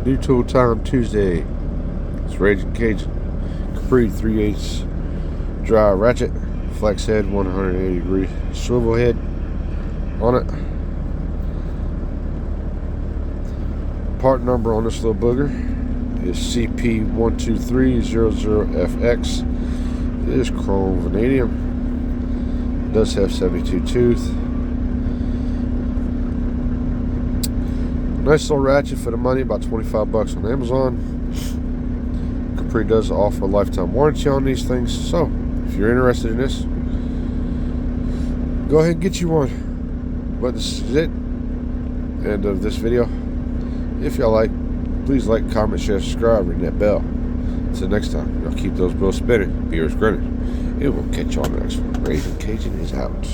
New tool time Tuesday. It's Raging Cajun. Capri 3/8 dry ratchet. Flex head, 180 degree swivel head on it. Part number on this little booger is CP12300FX. It is chrome vanadium. It does have 72 tooth. Nice little ratchet for the money, about 25 bucks on Amazon. Capri does offer a lifetime warranty on these things, so if you're interested in this, go ahead and get you one. But this is it. End of this video. If y'all like, please like, comment, share, subscribe, ring that bell. Until next time, y'all keep those bills spinning, beers grinning, and we'll catch y'all on the next one. Raging Cajun is out.